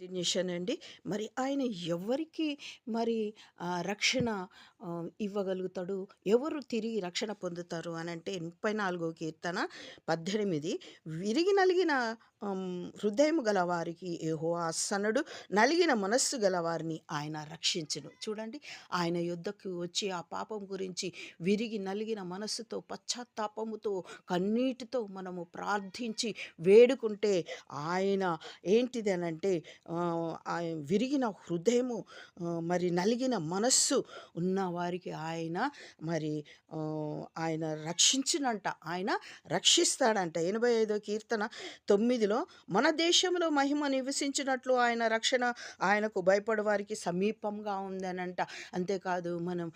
Destination అండి. మరి ఆయన ఎవరికి మరి రక్షణ ఇవ్వగలుగుతాడు? ఎవరు తిరిగి రక్షణ పొందుతారు అనంటే 34 కీర్తన 18 విరిగి నలిగిన హృదయము గలవారికి యెహోవా సనడు, నలిగిన మనస్సు గలవారిని ఆయన రక్షించును. చూడండి, ఆయన యొద్దకు వచ్చి ఆ పాపం గురించి విరిగి నలిగిన మనస్సుతో, పశ్చాత్తాపముతో, కన్నీటితో మనము ప్రార్థించి వేడుకుంటే ఆయన ఏంటిది అనంటే విరిగిన హృదయము మరి నలిగిన మనస్సు ఉన్న వారికి ఆయన మరి ఆయన రక్షించినంట, ఆయన రక్షిస్తాడంట. 85 కీర్తన 9లో మన దేశంలో మహిమ నివసించినట్లు ఆయన రక్షణ ఆయనకు భయపడే వారికి సమీపంగా ఉందనంట. అంతేకాదు, మనం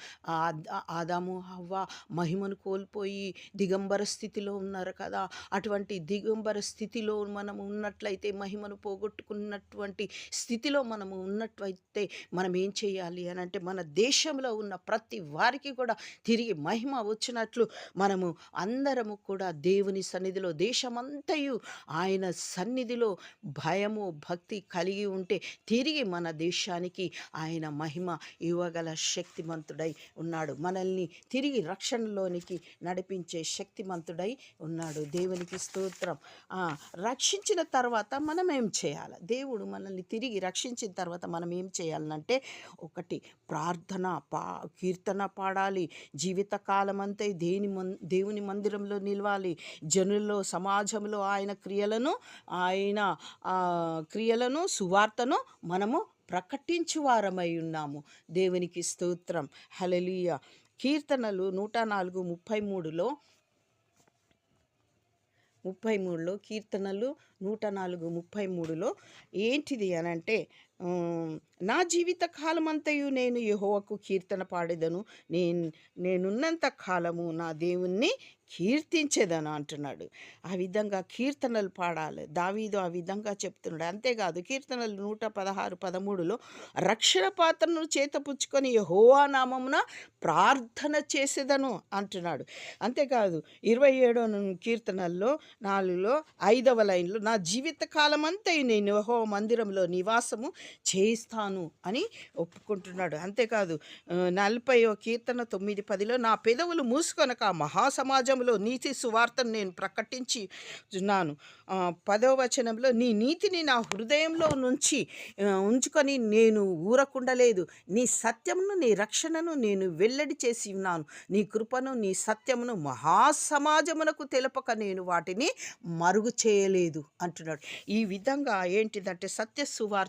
ఆదాము హవ్వ మహిమను కోల్పోయి దిగంబర స్థితిలో ఉన్నారు కదా. అటువంటి దిగంబర స్థితిలో మనం ఉన్నట్లయితే, మహిమను పోగొట్టుకున్నటువంటి స్థితిలో మనము ఉన్నట్లయితే మనం ఏం చేయాలి అని అంటే, మన దేశంలో ఉన్న ప్రతి వారికి కూడా తిరిగి మహిమ వచ్చినట్లు మనము అందరము కూడా దేవుని సన్నిధిలో, దేశమంతయు ఆయన సన్నిధిలో భయము భక్తి కలిగి ఉంటే తిరిగి మన దేశానికి ఆయన మహిమ ఇవ్వగల శక్తిమంతుడై ఉన్నాడు. మనల్ని తిరిగి రక్షణలోనికి నడిపించే శక్తిమంతుడై ఉన్నాడు. దేవునికి స్తోత్రం. రక్షించిన తర్వాత మనం ఏం చేయాలి? దేవుడు మనల్ని తిరిగి రక్షించిన తర్వాత మనం ఏం చేయాలంటే, ఒకటి ప్రార్థన కీర్తన పాడాలి. జీవితకాలం అంతా దేవుని మందిరంలో నిలవాలి. జనుల్లో, సమాజంలో ఆయన క్రియలను సువార్తను మనము ప్రకటించువారమై ఉన్నాము. దేవునికి స్తోత్రం. హల్లెలూయా. కీర్తనలు 104:33లో కీర్తనలు 104:33లో ఏంటిది అనంటే, నా జీవిత కాలమంతయు నేను యెహోవాకు కీర్తన పాడేదను, నేనున్నంత కాలము నా దేవుణ్ణి కీర్తించేదను అంటున్నాడు. ఆ విధంగా కీర్తనలు పాడాలి. దావీదు ఆ విధంగా చెప్తున్నాడు. అంతేకాదు, కీర్తనలు 116:13లో రక్షణ పాత్రను చేతపుచ్చుకొని యెహోవా నామమున ప్రార్థన చేసేదను అంటున్నాడు. అంతేకాదు, 27 కీర్తనల్లో 4లో 5వ లైన్లో నా జీవిత కాలమంతా నేను యెహోవా మందిరంలో నివాసము చేయిస్తాను అని ఒప్పుకుంటున్నాడు. అంతేకాదు, 40వ కీర్తన 9:10లో నా పెదవులు మూసుకొనక మహాసమాజంలో నీతి సువార్తను నేను ప్రకటించి ఉన్నాను. 10వ వచనంలో నీ నీతిని నా హృదయంలో నుంచి ఉంచుకొని నేను ఊరకుండలేదు, నీ సత్యమును నీ రక్షణను నేను వెల్లడి చేసి ఉన్నాను, నీ కృపను నీ సత్యమును మహాసమాజమునకు తెలుపక నేను వాటిని మరుగు చేయలేదు అంటున్నాడు. ఈ విధంగా ఏంటిదంటే, సత్య సువార్త